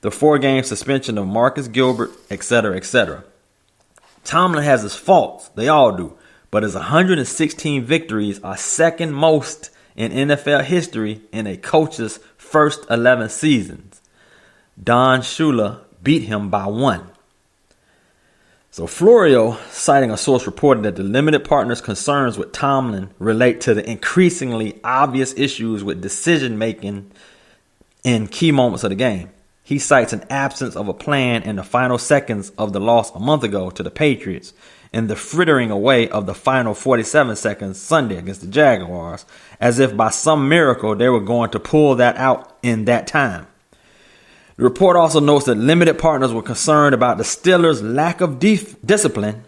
the 4-game suspension of Marcus Gilbert, etc., etc. Tomlin has his faults. They all do. But his 116 victories are second most in NFL history in a coach's first 11 seasons. Don Shula beat him by 1. So Florio, citing a source, reported that the limited partner's concerns with Tomlin relate to the increasingly obvious issues with decision-making in key moments of the game. He cites an absence of a plan in the final seconds of the loss a month ago to the Patriots and the frittering away of the final 47 seconds Sunday against the Jaguars, as if by some miracle they were going to pull that out in that time. The report also notes that limited partners were concerned about the Steelers' lack of discipline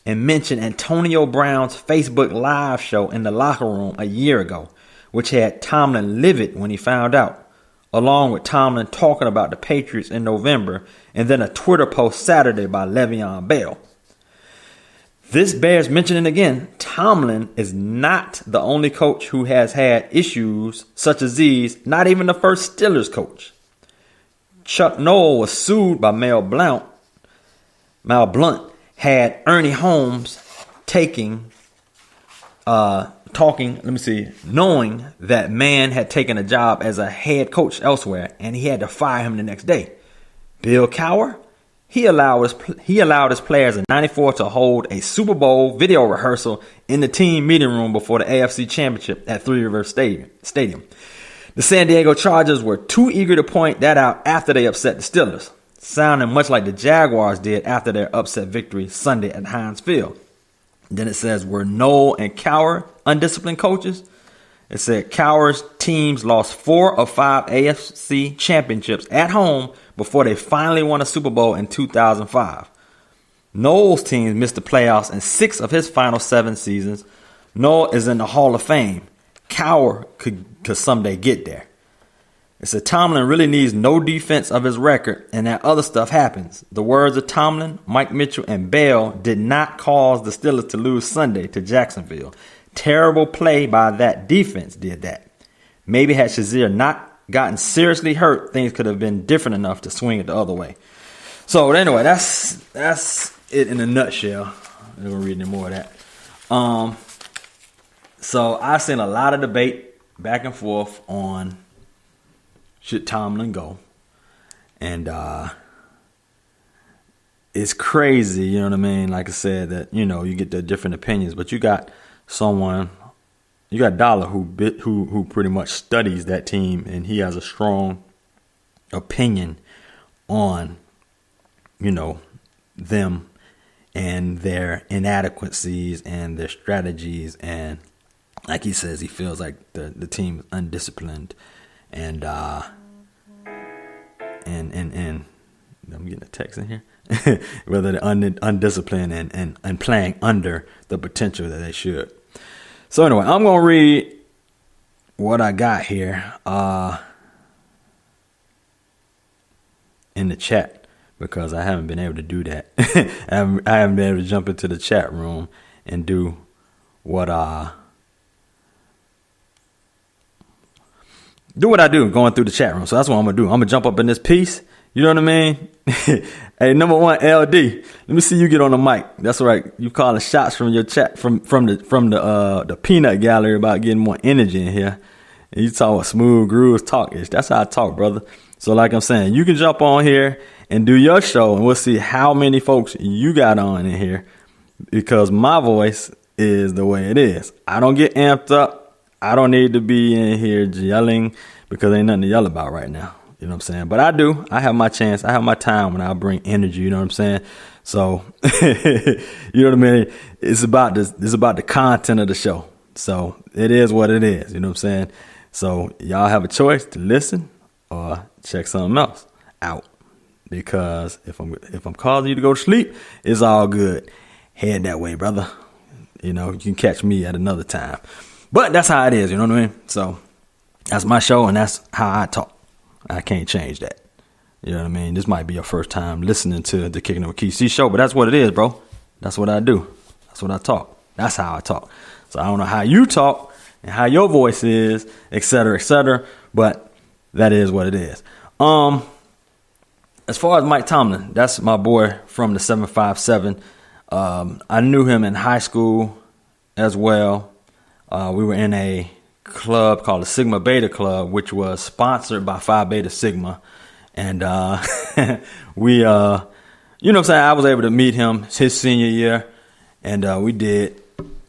and mentioned Antonio Brown's Facebook Live show in the locker room a year ago, which had Tomlin livid when he found out, along with Tomlin talking about the Patriots in November and then a Twitter post Saturday by Le'Veon Bell. This bears mentioning again, Tomlin is not the only coach who has had issues such as these, not even the first Steelers coach. Chuck Noll was sued by Mal Blount had Ernie Holmes knowing that man had taken a job as a head coach elsewhere and he had to fire him the next day. Bill Cowher, he allowed his players in '94 to hold a Super Bowl video rehearsal in the team meeting room before the AFC Championship at Three Rivers Stadium. The San Diego Chargers were too eager to point that out after they upset the Steelers, sounding much like the Jaguars did after their upset victory Sunday at Heinz Field. Then it says, were Noll and Cowher undisciplined coaches? It said Cowher's teams lost 4 of 5 AFC championships at home before they finally won a Super Bowl in 2005. Noll's teams missed the playoffs in 6 of his final 7 seasons. Noll is in the Hall of Fame. Cowher could someday get there. It said Tomlin really needs no defense of his record, and that other stuff happens. The words of Tomlin, Mike Mitchell, and Bell did not cause the Steelers to lose Sunday to Jacksonville. Terrible play by that defense did that. Maybe had Shazier not gotten seriously hurt, things could have been different enough to swing it the other way. So anyway, that's it in a nutshell. I'm not gonna read any more of that. So I've seen a lot of debate back and forth on should Tomlin go, and it's crazy, you know what I mean? Like I said, that you get the different opinions, but you got Dollar who pretty much studies that team, and he has a strong opinion on them and their inadequacies and their strategies, and like he says, he feels like the team is undisciplined, and I'm getting a text in here. Whether they're undisciplined and playing under the potential that they should. So anyway, I'm gonna read what I got here in the chat, because I haven't been able to do that. I haven't been able to jump into the chat room and do what I do going through the chat room. So that's what I'm gonna do. I'm gonna jump up in this piece. You know what I mean? Hey, number one, LD. Let me see you get on the mic. That's right. You calling shots from your chat from the peanut gallery about getting more energy in here. And you talk about smooth grooves talk-ish. That's how I talk, brother. So like I'm saying, you can jump on here and do your show, and we'll see how many folks you got on in here, because my voice is the way it is. I don't get amped up. I don't need to be in here yelling, because ain't nothing to yell about right now. You know what I'm saying? But I do. I have my chance. I have my time when I bring energy. You know what I'm saying? So, you know what I mean? It's about this. It's about the content of the show. So it is what it is. You know what I'm saying? So y'all have a choice to listen or check something else out. Because if I'm causing you to go to sleep, it's all good. Head that way, brother. You can catch me at another time. But that's how it is. You know what I mean? So that's my show, and that's how I talk. I can't change that. You know what I mean? This might be your first time listening to the Kickin' with Kysii show, but that's what it is, bro. That's what I do. That's what I talk. That's how I talk. So I don't know how you talk and how your voice is, et cetera, but that is what it is. as far as Mike Tomlin, that's my boy from the 757. I knew him in high school as well. We were in a club called the Sigma Beta Club, which was sponsored by Phi Beta Sigma. And we, you know what I'm saying? I was able to meet him his senior year. And we did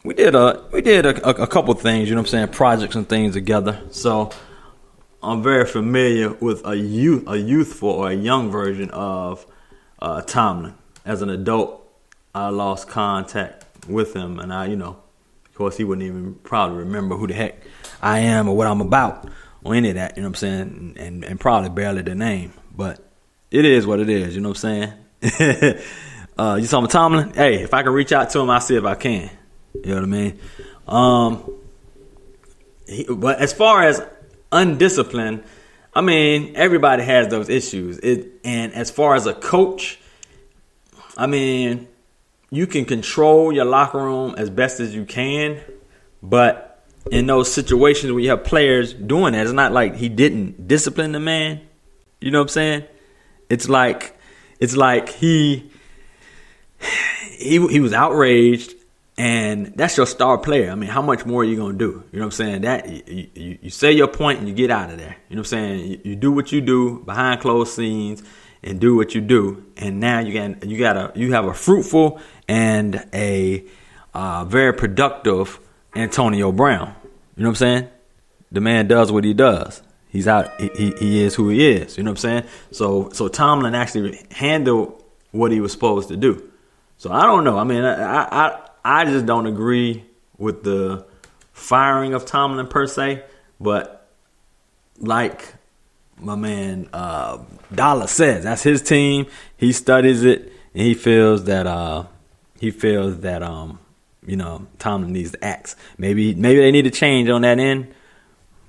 a couple things, you know what I'm saying? Projects and things together. So I'm very familiar with a youthful or a young version of Tomlin. As an adult, I lost contact with him, and of course, he wouldn't even probably remember who the heck I am or what I'm about or any of that, you know what I'm saying, and probably barely the name, but it is what it is, you know what I'm saying. You saw Tomlin? Hey, if I can reach out to him, I'll see if I can. You know what I mean? But as far as undisciplined, I mean, everybody has those issues. And as far as a coach, I mean, you can control your locker room as best as you can, but in those situations where you have players doing that, it's not like he didn't discipline the man. You know what I'm saying? It's like he was outraged, and that's your star player. I mean, how much more are you gonna do? You know what I'm saying? That you say your point and you get out of there. You know what I'm saying? You do what you do behind closed scenes and do what you do, and now you have a fruitful and a very productive Antonio Brown. You know what I'm saying? The man does what he does. He's out. He is who he is. You know what I'm saying? So Tomlin actually handled what he was supposed to do. So I don't know. I mean, I just don't agree with the firing of Tomlin per se, but like my man Dollar says, that's his team. He studies it, and he feels that Tomlin needs to act. Maybe they need to change on that end.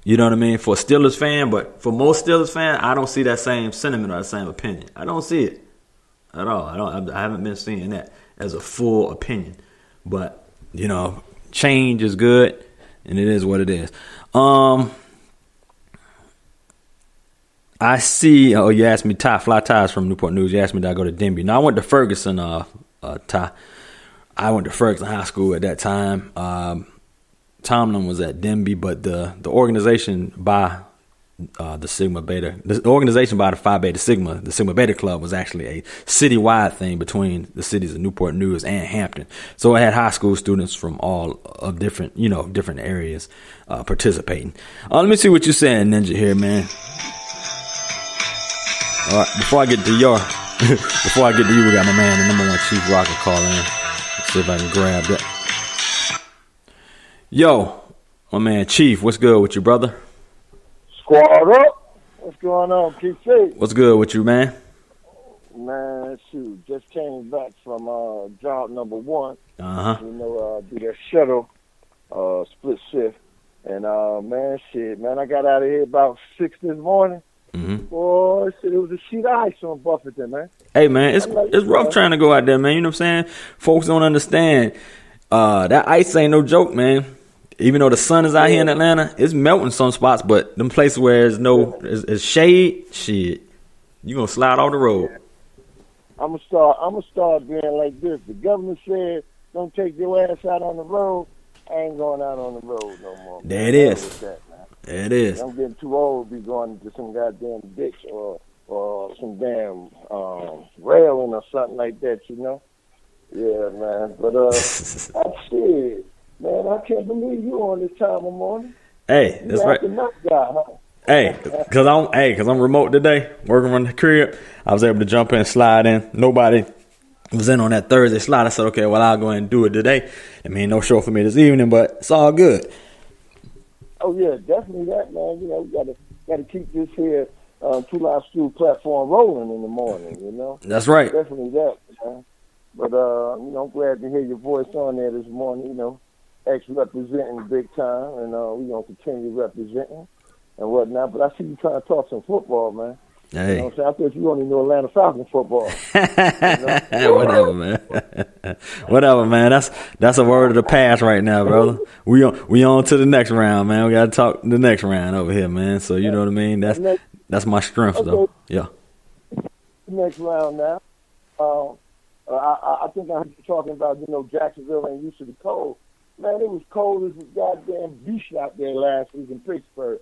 You know what I mean? For a Steelers fan, but for most Steelers fans, I don't see that same sentiment or that same opinion. I don't see it at all. I haven't been seeing that as a full opinion. But, change is good, and it is what it is. I see, you asked me, Fly Ties from Newport News. You asked me, did I go to Denby? No, I went to Ferguson, Ty. I went to Ferguson High School at that time. Tomlin was at Denby, but the organization by the Sigma Beta, the organization by the Phi Beta Sigma, the Sigma Beta Club, was actually a citywide thing between the cities of Newport News and Hampton. So it had high school students from all of different areas participating. Let me see what you're saying, Ninja, here, man. All right, before I get to you, we got my man, the number one Chief Rocker, call in. Let's see if I can grab that. Yo, my man Chief, what's good with you, brother? Squad up. What's going on, Kysii? What's good with you, man? Man, shoot, just came back from job number one. Uh-huh. Do that shuttle split shift. And, man, I got out of here about 6 this morning. Mm-hmm. Boy, shit, it was a sheet of ice on Buffington, man. Hey, man, it's rough trying to go out there, man. You know what I'm saying? Folks don't understand. That ice ain't no joke, man. Even though the sun is out here in Atlanta, it's melting some spots, but them places where there's shade, shit, you gonna slide off the road. I'm gonna start being like this. The governor said, "Don't take your ass out on the road." I ain't going out on the road no more. There it is. There it is. I'm getting too old to be going to some goddamn ditch or some damn railing or something like that, Yeah, man. But that's it. Man, I can't believe you on this time of morning. Hey, that's right. Nut guy, huh? Hey, cause I'm remote today, working from the crib. I was able to jump in, slide in. Nobody was in on that Thursday slide. I said, okay, well, I'll go ahead and do it today. I mean, no show for me this evening, but it's all good. Oh yeah, definitely that, man. We gotta keep this here Two Live Stew platform rolling in the morning. That's right. Definitely that, man. But I'm glad to hear your voice on there this morning. Ex-representing big time, and we're going to continue representing and whatnot. But I see you trying to talk some football, man. Hey. You know what I'm saying? I thought you only knew Atlanta Falcons football. Whatever, man. Whatever, man. That's a word of the past right now, brother. We on to the next round, man. We got to talk the next round over here, man. So you know what I mean? That's my strength, though. Yeah. next round now. I think I heard you talking about, Jacksonville ain't used to the cold. Man, it was cold as a goddamn beast out there last week in Pittsburgh.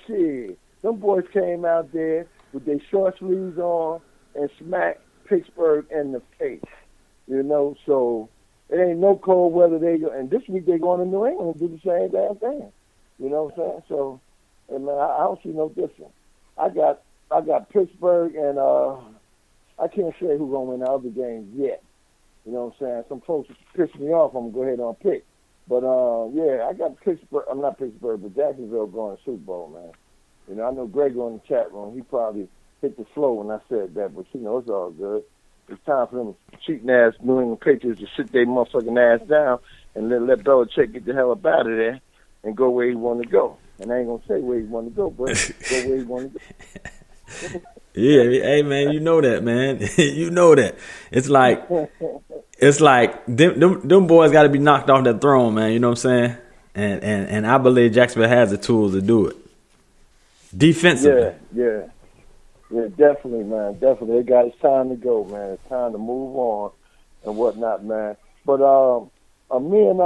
Shit. Them boys came out there with their short sleeves on and smacked Pittsburgh in the face. So it ain't no cold weather. And this week they going to New England and do the same damn thing. You know what I'm saying? So, man, I don't see no difference. I got Pittsburgh and I can't say who's gonna win the other games yet. You know what I'm saying? Some folks piss me off. I'm gonna go ahead and pick. But I got Pittsburgh. I'm not Pittsburgh, but Jacksonville going to Super Bowl, man. I know Greg on the chat room. He probably hit the floor when I said that, but it's all good. It's time for them cheating ass New England Patriots to sit their motherfucking ass down and let Belichick get the hell up out of there and go where he want to go. And I ain't gonna say where he want to go, but go where he want to go. Yeah, hey man, you know that, man. You know that. It's like them boys got to be knocked off that throne, man. You know what I'm saying? And I believe Jacksonville has the tools to do it defensively. Yeah, definitely, man. Definitely, it's time to go, man. It's time to move on and whatnot, man. But me and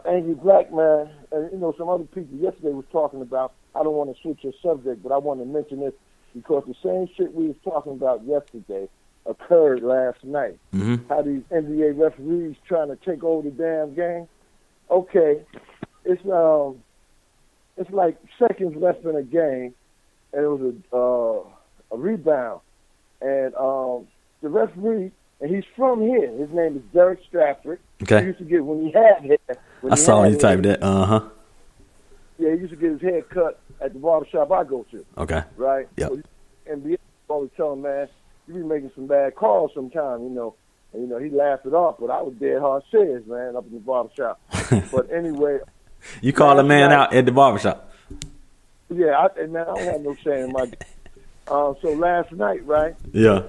Angry Black, man, and some other people yesterday was talking about. I don't want to switch your subject, but I want to mention this because the same shit we was talking about yesterday occurred last night. Mm-hmm. How these NBA referees trying to take over the damn game. Okay, it's like seconds left in a game, and it was a rebound, and the referee, and he's from here. His name is Derek Stratford. Okay. He used to get when he had hair. I saw you type that. Yeah, he used to get his hair cut at the barbershop I go to. Okay. Right? Yep. So, NBA always tell him, man, you be making some bad calls sometimes, And, he laughed it off, but I was dead hard serious, man, up in the barbershop. But anyway. You call a man out at the barbershop? Yeah, I don't have no shame in my so last night, right? Yeah.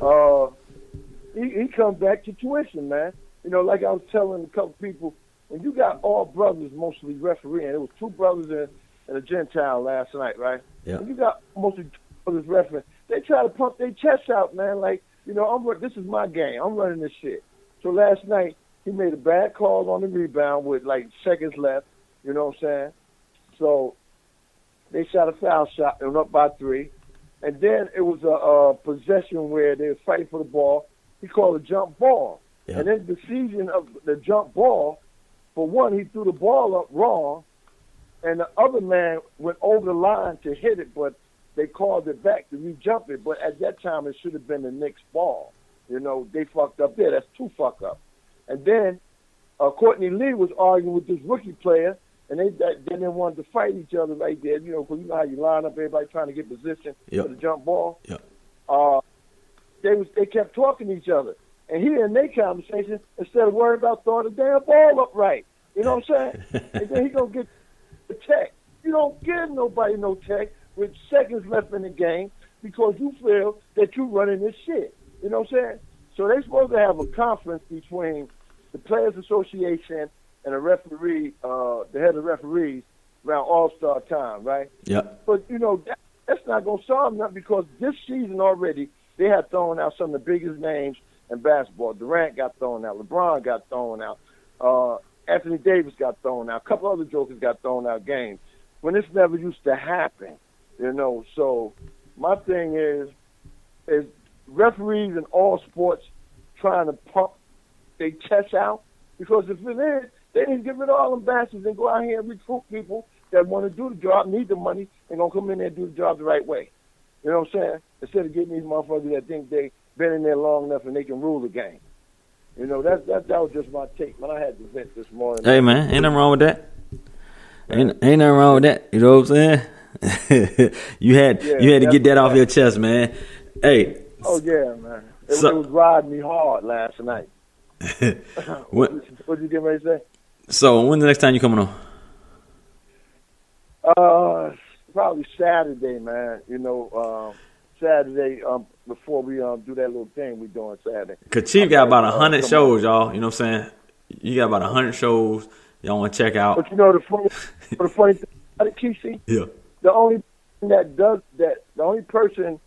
He come back to tuition, man. Like I was telling a couple people, when you got all brothers mostly refereeing, there was two brothers and a Gentile last night, right? Yeah. When you got mostly two brothers refereeing, they try to pump their chests out, man. Like, this is my game. I'm running this shit. So last night, he made a bad call on the rebound with, like, seconds left. You know what I'm saying? So they shot a foul shot and up by 3. And then it was a possession where they were fighting for the ball. He called a jump ball. Yeah. And then the decision of the jump ball, for one, he threw the ball up wrong, and the other man went over the line to hit it, but they called it back to re-jump it. But at that time, it should have been the Knicks' ball. They fucked up there. That's 2 fuck up. And then Courtney Lee was arguing with this rookie player, and they wanted to fight each other right there, because you know how you line up, everybody trying to get position for the jump ball. Yeah. They kept talking to each other. And he in their conversation, instead of worrying about throwing the damn ball up right. You know what I'm saying? And then he going to get the tech. You don't give nobody no tech with seconds left in the game because you feel that you're running this shit. You know what I'm saying? So they're supposed to have a conference between the Players Association and the referee, the head of referees around All-Star time, right? Yeah. But, that's not going to solve nothing because this season already they have thrown out some of the biggest names in basketball. Durant got thrown out. LeBron got thrown out. Anthony Davis got thrown out. A couple other jokers got thrown out games when this never used to happen, So my thing is referees in all sports trying to pump their chests out because if it is, they need to get rid of all them bastards and go out here and recruit people that want to do the job, need the money, and going to come in there and do the job the right way. You know what I'm saying? Instead of getting these motherfuckers that think they been in there long enough and they can rule the game. That was just my take, man. I had to vent this morning. Hey, man, ain't nothing wrong with that. Ain't nothing wrong with that. You know what I'm saying? you had to get that off your chest, man. Hey. Oh yeah, man. It was riding me hard last night. What you getting ready to say? So when's the next time you coming on? Probably Saturday, man. Saturday before we do that little thing we doing Saturday. Cause Chief got about 100 shows, y'all. You know what I'm saying? You got about 100 shows y'all want to check out. But the funny thing about it, Kysii? Yeah. The only person that does that, the only person